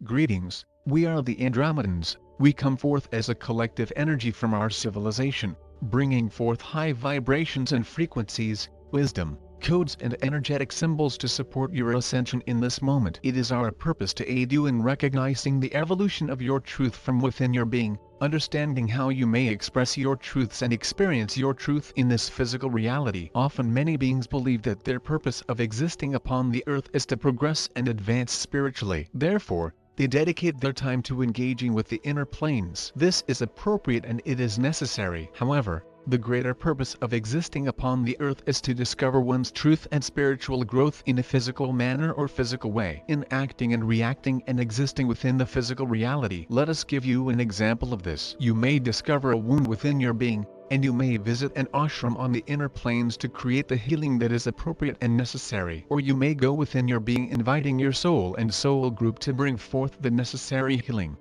Greetings, we are the Andromedans. We come forth as a collective energy from our civilization, bringing forth high vibrations and frequencies, wisdom, codes and energetic symbols to support your ascension in this moment. It is our purpose to aid you in recognizing the evolution of your truth from within your being, understanding how you may express your truths and experience your truth in this physical reality. Often many beings believe that their purpose of existing upon the earth is to progress and advance spiritually. Therefore, they dedicate their time to engaging with the inner planes. This is appropriate and it is necessary. However, the greater purpose of existing upon the earth is to discover one's truth and spiritual growth in a physical manner or physical way. In acting and reacting and existing within the physical reality. Let us give you an example of this. You may discover a wound within your being, and you may visit an ashram on the inner planes to create the healing that is appropriate and necessary. Or you may go within your being inviting your soul and soul group to bring forth the necessary healing.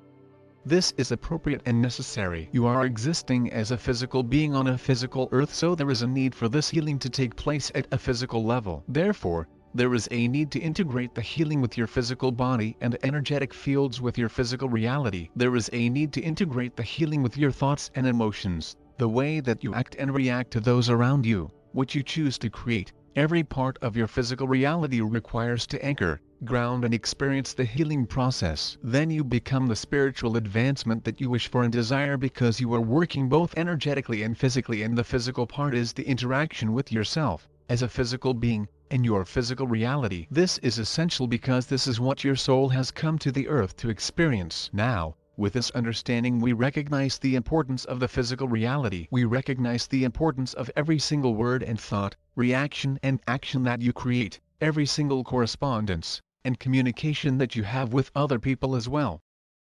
This is appropriate and necessary. You are existing as a physical being on a physical earth, so there is a need for this healing to take place at a physical level. Therefore, there is a need to integrate the healing with your physical body and energetic fields with your physical reality. There is a need to integrate the healing with your thoughts and emotions, the way that you act and react to those around you, what you choose to create. Every part of your physical reality requires to anchor, ground and experience the healing process. Then you become the spiritual advancement that you wish for and desire, because you are working both energetically and physically, and the physical part is the interaction with yourself, as a physical being, and your physical reality. This is essential because this is what your soul has come to the earth to experience. Now, with this understanding, we recognize the importance of the physical reality. We recognize the importance of every single word and thought, reaction and action that you create, every single correspondence and communication that you have with other people as well.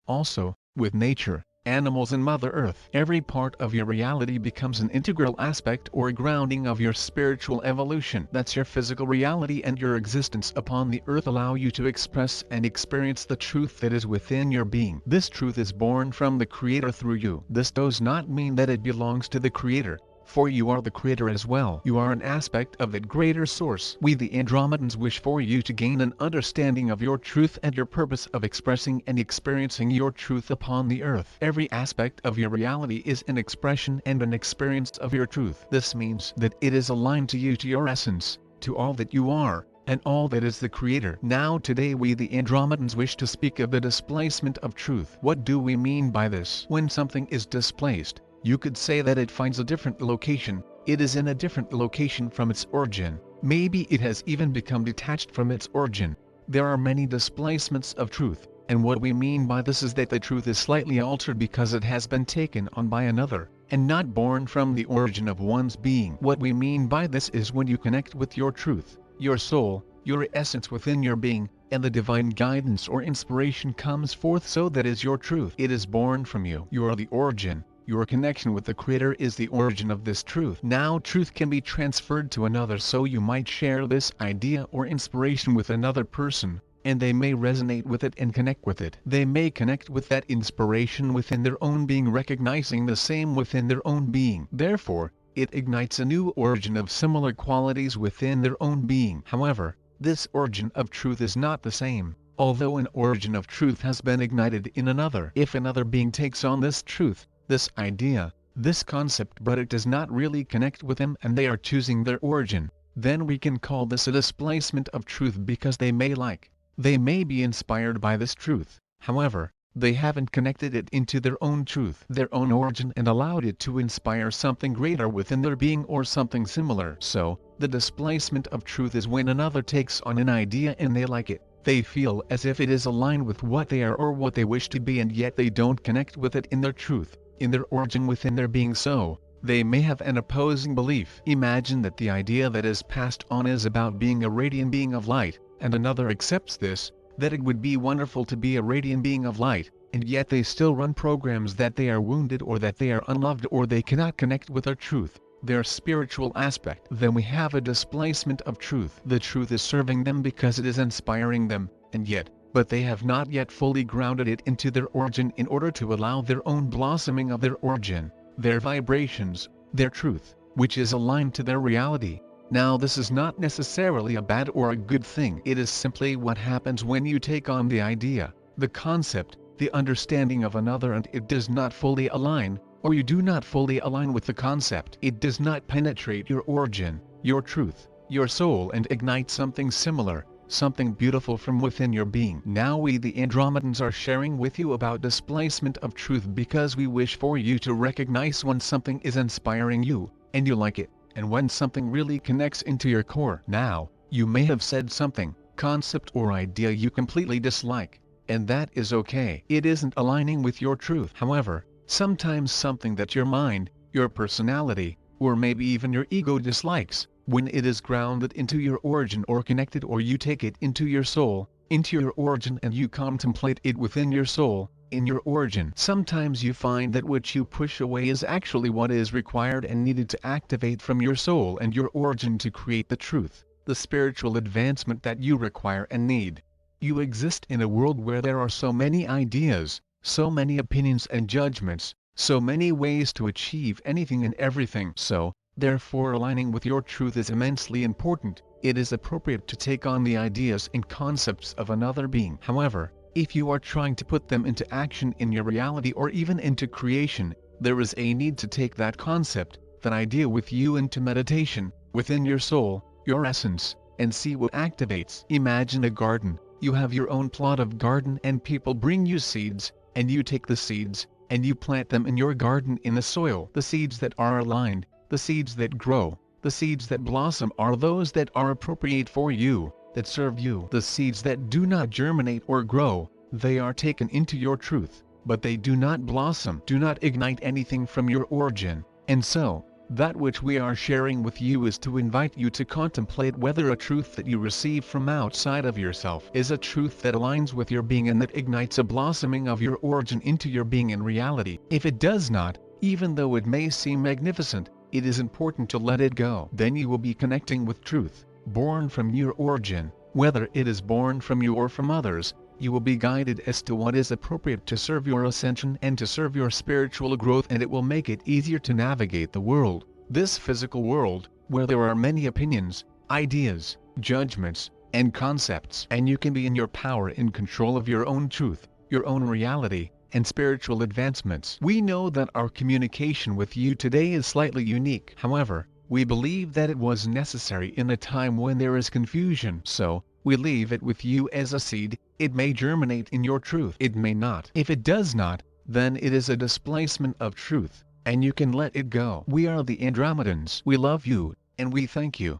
Also, with nature, animals and Mother Earth. Every part of your reality becomes an integral aspect or grounding of your spiritual evolution. That's your physical reality, and your existence upon the earth allow you to express and experience the truth that is within your being. This truth is born from the Creator through you. This does not mean that it belongs to the Creator, for you are the Creator as well. You are an aspect of that greater source. We the Andromedans wish for you to gain an understanding of your truth and your purpose of expressing and experiencing your truth upon the earth. Every aspect of your reality is an expression and an experience of your truth. This means that it is aligned to you, to your essence, to all that you are, and all that is the Creator. Now today we the Andromedans wish to speak of the displacement of truth. What do we mean by this? When something is displaced, you could say that it finds a different location, it is in a different location from its origin. Maybe it has even become detached from its origin. There are many displacements of truth, and what we mean by this is that the truth is slightly altered because it has been taken on by another, and not born from the origin of one's being. What we mean by this is when you connect with your truth, your soul, your essence within your being, and the divine guidance or inspiration comes forth, so that is your truth. It is born from you. You are the origin. Your connection with the Creator is the origin of this truth. Now truth can be transferred to another, so you might share this idea or inspiration with another person, and they may resonate with it and connect with it. They may connect with that inspiration within their own being, recognizing the same within their own being. Therefore, it ignites a new origin of similar qualities within their own being. However, this origin of truth is not the same, although an origin of truth has been ignited in another. If another being takes on this truth, this idea, this concept, but it does not really connect with them and they are choosing their origin, then we can call this a displacement of truth, because they may be inspired by this truth. However, they haven't connected it into their own truth, their own origin, and allowed it to inspire something greater within their being or something similar. So, the displacement of truth is when another takes on an idea and they like it. They feel as if it is aligned with what they are or what they wish to be, and yet they don't connect with it in their truth, in their origin within their being. So, they may have an opposing belief. Imagine that the idea that is passed on is about being a radiant being of light, and another accepts this, that it would be wonderful to be a radiant being of light, and yet they still run programs that they are wounded or that they are unloved or they cannot connect with their truth, their spiritual aspect. Then we have a displacement of truth. The truth is serving them because it is inspiring them, and yet, but they have not yet fully grounded it into their origin in order to allow their own blossoming of their origin, their vibrations, their truth, which is aligned to their reality. Now this is not necessarily a bad or a good thing. It is simply what happens when you take on the idea, the concept, the understanding of another, and it does not fully align, or you do not fully align with the concept. It does not penetrate your origin, your truth, your soul, and ignite something similar, something beautiful from within your being. Now we the Andromedans are sharing with you about displacement of truth because we wish for you to recognize when something is inspiring you, and you like it, and when something really connects into your core. Now, you may have said something, concept or idea you completely dislike, and that is okay. It isn't aligning with your truth. However, sometimes something that your mind, your personality, or maybe even your ego dislikes, when it is grounded into your origin or connected, or you take it into your soul, into your origin, and you contemplate it within your soul, in your origin. Sometimes you find that what you push away is actually what is required and needed to activate from your soul and your origin to create the truth, the spiritual advancement that you require and need. You exist in a world where there are so many ideas, so many opinions and judgments, so many ways to achieve anything and everything. So, therefore, aligning with your truth is immensely important. It is appropriate to take on the ideas and concepts of another being. However, if you are trying to put them into action in your reality or even into creation, there is a need to take that concept, that idea with you into meditation, within your soul, your essence, and see what activates. Imagine a garden. You have your own plot of garden and people bring you seeds, and you take the seeds, and you plant them in your garden in the soil. The seeds that are aligned, the seeds that grow, the seeds that blossom are those that are appropriate for you, that serve you. The seeds that do not germinate or grow, they are taken into your truth, but they do not blossom, do not ignite anything from your origin. And so, that which we are sharing with you is to invite you to contemplate whether a truth that you receive from outside of yourself is a truth that aligns with your being and that ignites a blossoming of your origin into your being in reality. If it does not, even though it may seem magnificent, it is important to let it go. Then you will be connecting with truth, born from your origin. Whether it is born from you or from others, you will be guided as to what is appropriate to serve your ascension and to serve your spiritual growth, and it will make it easier to navigate the world, this physical world, where there are many opinions, ideas, judgments, and concepts. And you can be in your power, in control of your own truth, your own reality, and spiritual advancements. We know that our communication with you today is slightly unique. However, we believe that it was necessary in a time when there is confusion. So, we leave it with you as a seed. It may germinate in your truth. It may not. If it does not, then it is a displacement of truth, and you can let it go. We are the Andromedans. We love you, and we thank you.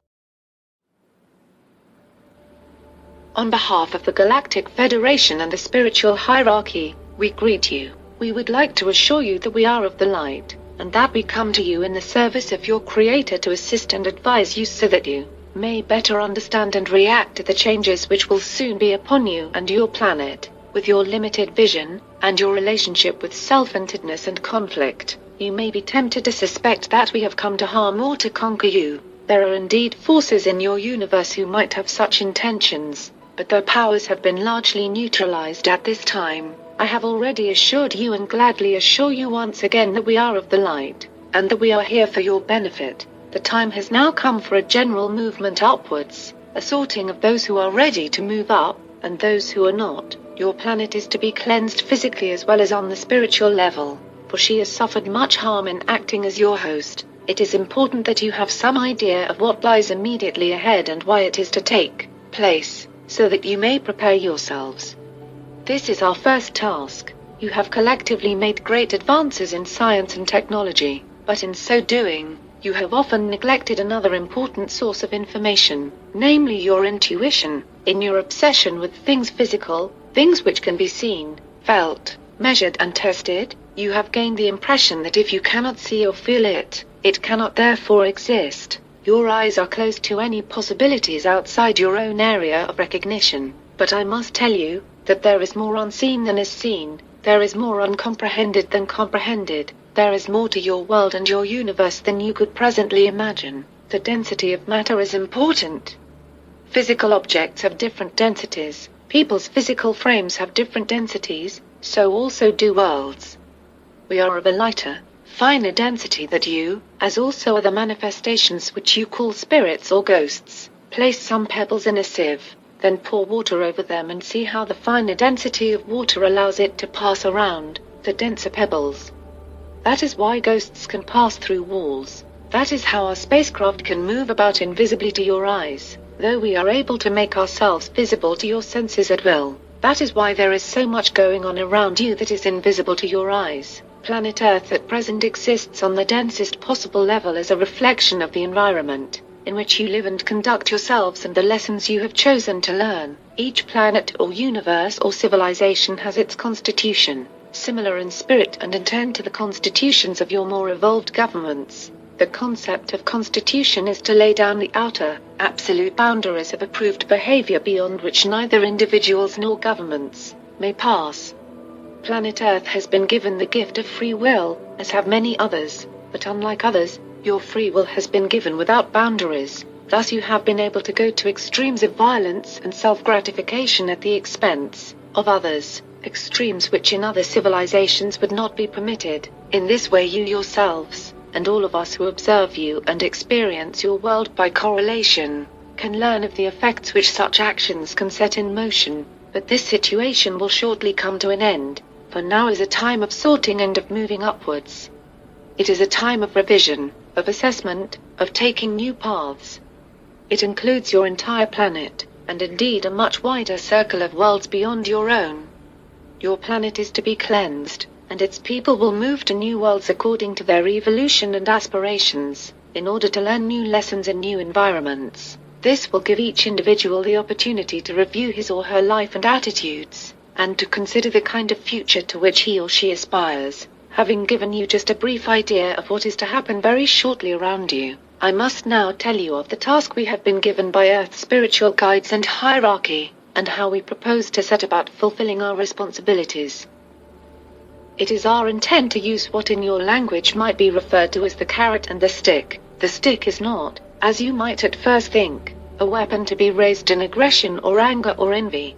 On behalf of the Galactic Federation and the spiritual hierarchy, we greet you. We would like to assure you that we are of the light, and that we come to you in the service of your Creator to assist and advise you so that you may better understand and react to the changes which will soon be upon you and your planet. With your limited vision, and your relationship with self-centeredness and conflict, you may be tempted to suspect that we have come to harm or to conquer you. There are indeed forces in your universe who might have such intentions, but their powers have been largely neutralized at this time. I have already assured you and gladly assure you once again that we are of the light, and that we are here for your benefit. The time has now come for a general movement upwards, a sorting of those who are ready to move up, and those who are not. Your planet is to be cleansed physically as well as on the spiritual level, for she has suffered much harm in acting as your host. It is important that you have some idea of what lies immediately ahead and why it is to take place, so that you may prepare yourselves. This is our first task. You have collectively made great advances in science and technology, but in so doing, you have often neglected another important source of information, namely your intuition. In your obsession with things physical, things which can be seen, felt, measured and tested, you have gained the impression that if you cannot see or feel it, it cannot therefore exist. Your eyes are closed to any possibilities outside your own area of recognition. But I must tell you that there is more unseen than is seen, there is more uncomprehended than comprehended, there is more to your world and your universe than you could presently imagine. The density of matter is important. Physical objects have different densities, people's physical frames have different densities, so also do worlds. We are of a lighter, finer density than you, as also are the manifestations which you call spirits or ghosts. Place some pebbles in a sieve, then pour water over them and see how the finer density of water allows it to pass around the denser pebbles. That is why ghosts can pass through walls. That is how our spacecraft can move about invisibly to your eyes, though we are able to make ourselves visible to your senses at will. That is why there is so much going on around you that is invisible to your eyes. Planet Earth at present exists on the densest possible level as a reflection of the environment in which you live and conduct yourselves and the lessons you have chosen to learn. Each planet or universe or civilization has its constitution, similar in spirit and intent to the constitutions of your more evolved governments. The concept of constitution is to lay down the outer, absolute boundaries of approved behavior beyond which neither individuals nor governments may pass. Planet Earth has been given the gift of free will, as have many others, but unlike others, your free will has been given without boundaries. Thus you have been able to go to extremes of violence and self-gratification at the expense of others, extremes which in other civilizations would not be permitted. In this way you yourselves, and all of us who observe you and experience your world by correlation, can learn of the effects which such actions can set in motion. But this situation will shortly come to an end, for now is a time of sorting and of moving upwards. It is a time of revision, of assessment, of taking new paths. It includes your entire planet, and indeed a much wider circle of worlds beyond your own. Your planet is to be cleansed, and its people will move to new worlds according to their evolution and aspirations, in order to learn new lessons in new environments. This will give each individual the opportunity to review his or her life and attitudes, and to consider the kind of future to which he or she aspires. Having given you just a brief idea of what is to happen very shortly around you, I must now tell you of the task we have been given by Earth's spiritual guides and hierarchy, and how we propose to set about fulfilling our responsibilities. It is our intent to use what in your language might be referred to as the carrot and the stick. The stick is not, as you might at first think, a weapon to be raised in aggression or anger or envy.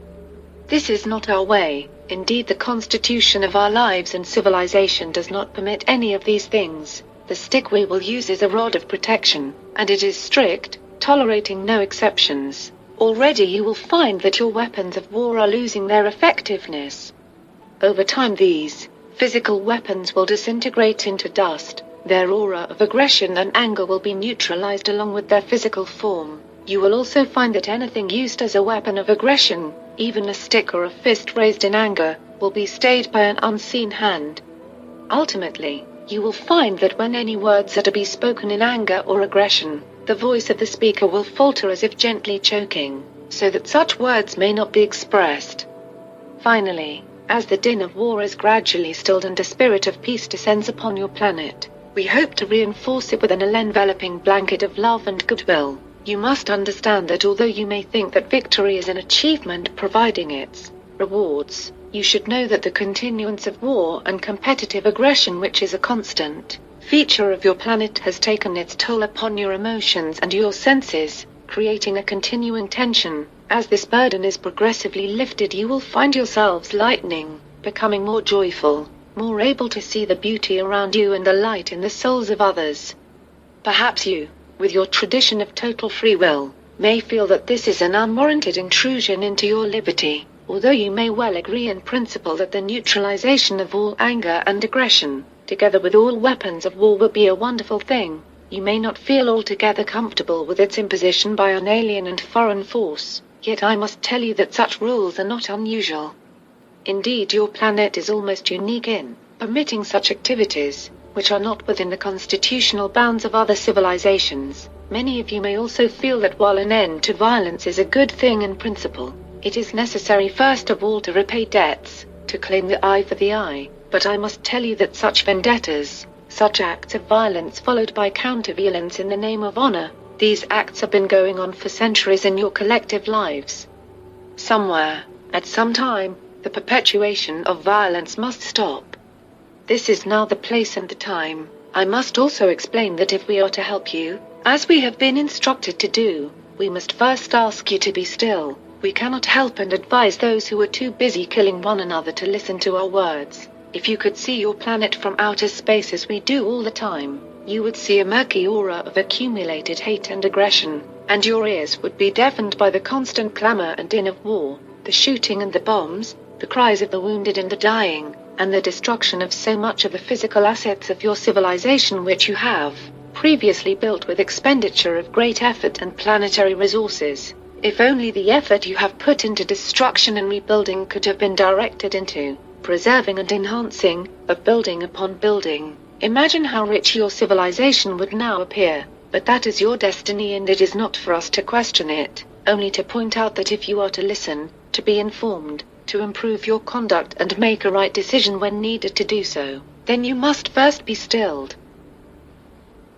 This is not our way. Indeed, the constitution of our lives and civilization does not permit any of these things. The stick we will use is a rod of protection, and it is strict, tolerating no exceptions. Already you will find that your weapons of war are losing their effectiveness. Over time these physical weapons will disintegrate into dust. Their aura of aggression and anger will be neutralized along with their physical form. You will also find that anything used as a weapon of aggression, even a stick or a fist raised in anger, will be stayed by an unseen hand. Ultimately, you will find that when any words are to be spoken in anger or aggression, the voice of the speaker will falter as if gently choking, so that such words may not be expressed. Finally, as the din of war is gradually stilled and a spirit of peace descends upon your planet, we hope to reinforce it with an all-enveloping blanket of love and goodwill. You must understand that although you may think that victory is an achievement providing its rewards, you should know that the continuance of war and competitive aggression, which is a constant feature of your planet, has taken its toll upon your emotions and your senses, creating a continuing tension. As this burden is progressively lifted, you will find yourselves lightening, becoming more joyful, more able to see the beauty around you and the light in the souls of others. Perhaps you, with your tradition of total free will, may feel that this is an unwarranted intrusion into your liberty, although you may well agree in principle that the neutralization of all anger and aggression, together with all weapons of war, will be a wonderful thing. You may not feel altogether comfortable with its imposition by an alien and foreign force, yet I must tell you that such rules are not unusual. Indeed, your planet is almost unique in permitting such activities, which are not within the constitutional bounds of other civilizations. Many of you may also feel that while an end to violence is a good thing in principle, it is necessary first of all to repay debts, to claim the eye for the eye. But I must tell you that such vendettas, such acts of violence followed by counter-violence in the name of honor, these acts have been going on for centuries in your collective lives. Somewhere, at some time, the perpetuation of violence must stop. This is now the place and the time. I must also explain that if we are to help you, as we have been instructed to do, we must first ask you to be still. We cannot help and advise those who are too busy killing one another to listen to our words. If you could see your planet from outer space as we do all the time, You would see a murky aura of accumulated hate and aggression, and your ears would be deafened by the constant clamor and din of war, the shooting and the bombs, the cries of the wounded and the dying, and the destruction of so much of the physical assets of your civilization which you have previously built with expenditure of great effort and planetary resources. If only the effort you have put into destruction and rebuilding could have been directed into preserving and enhancing, of building upon building, imagine how rich your civilization would now appear. But that is your destiny, and it is not for us to question it, only to point out that if you are to listen, to be informed, to improve your conduct and make a right decision when needed to do so, then you must first be stilled.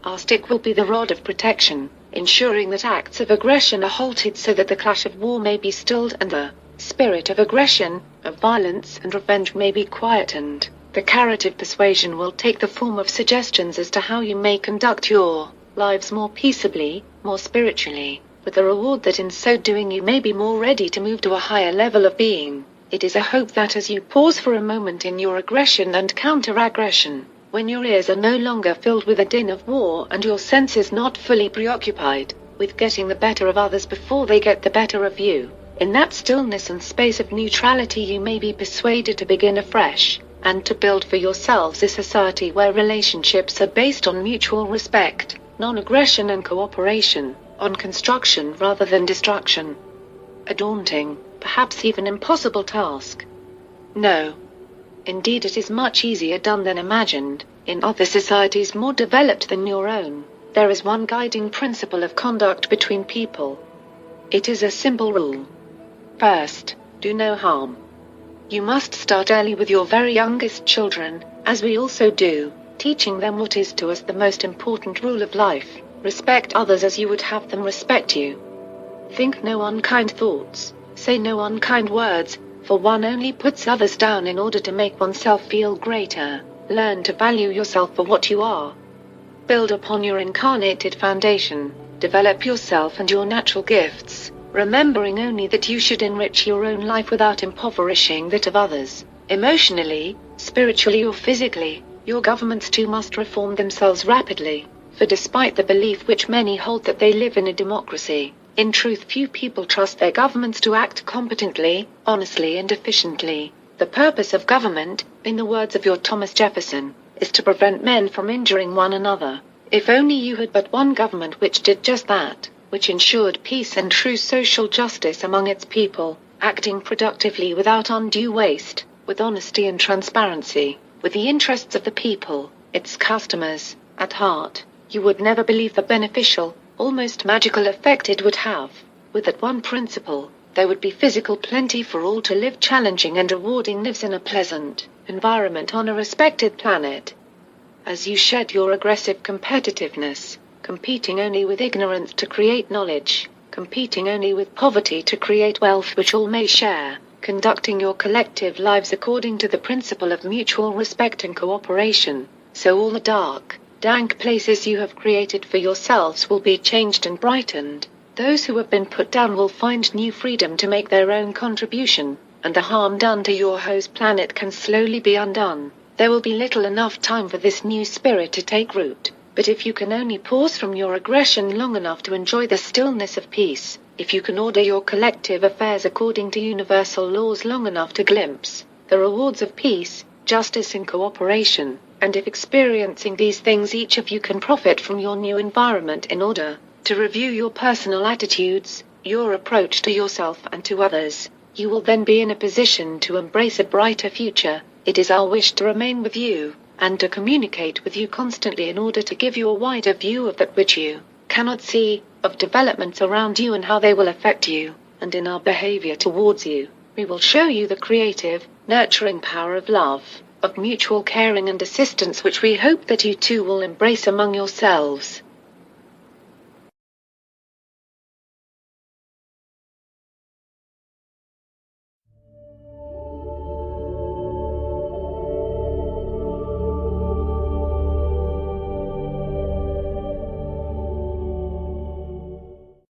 Our stick will be the rod of protection, ensuring that acts of aggression are halted so that the clash of war may be stilled and the spirit of aggression, of violence and revenge may be quietened. The carrot of persuasion will take the form of suggestions as to how you may conduct your lives more peaceably, more spiritually, with the reward that in so doing you may be more ready to move to a higher level of being. It is a hope that as you pause for a moment in your aggression and counter-aggression, when your ears are no longer filled with the din of war and your senses not fully preoccupied with getting the better of others before they get the better of you, in that stillness and space of neutrality you may be persuaded to begin afresh, and to build for yourselves a society where relationships are based on mutual respect, non-aggression and cooperation, on construction rather than destruction. A daunting, perhaps even impossible task. No. Indeed, it is much easier done than imagined. In other societies more developed than your own, there is one guiding principle of conduct between people. It is a simple rule. First, do no harm. You must start early with your very youngest children, as we also do, teaching them what is to us the most important rule of life: respect others as you would have them respect you. Think no unkind thoughts, say no unkind words, for one only puts others down in order to make oneself feel greater. Learn to value yourself for what you are. Build upon your incarnated foundation, develop yourself and your natural gifts, remembering only that you should enrich your own life without impoverishing that of others. Emotionally, spiritually or physically, your governments too must reform themselves rapidly, for despite the belief which many hold that they live in a democracy, in truth few people trust their governments to act competently, honestly and efficiently. The purpose of government, in the words of your Thomas Jefferson, is to prevent men from injuring one another. If only you had but one government which did just that, which ensured peace and true social justice among its people, acting productively without undue waste, with honesty and transparency, with the interests of the people, its customers, at heart, you would never believe the beneficial, almost magical effect it would have. With that one principle, there would be physical plenty for all to live challenging and rewarding lives in a pleasant environment on a respected planet. As you shed your aggressive competitiveness, competing only with ignorance to create knowledge, competing only with poverty to create wealth which all may share, conducting your collective lives according to the principle of mutual respect and cooperation, so all the dark, dank places you have created for yourselves will be changed and brightened. Those who have been put down will find new freedom to make their own contribution, and the harm done to your host planet can slowly be undone. There will be little enough time for this new spirit to take root, but if you can only pause from your aggression long enough to enjoy the stillness of peace, if you can order your collective affairs according to universal laws long enough to glimpse the rewards of peace, justice and cooperation, and if experiencing these things each of you can profit from your new environment in order to review your personal attitudes, your approach to yourself and to others, you will then be in a position to embrace a brighter future. It is our wish to remain with you, and to communicate with you constantly in order to give you a wider view of that which you cannot see, of developments around you and how they will affect you, and in our behavior towards you, we will show you the creative, nurturing power of love, of mutual caring and assistance which we hope that you too will embrace among yourselves.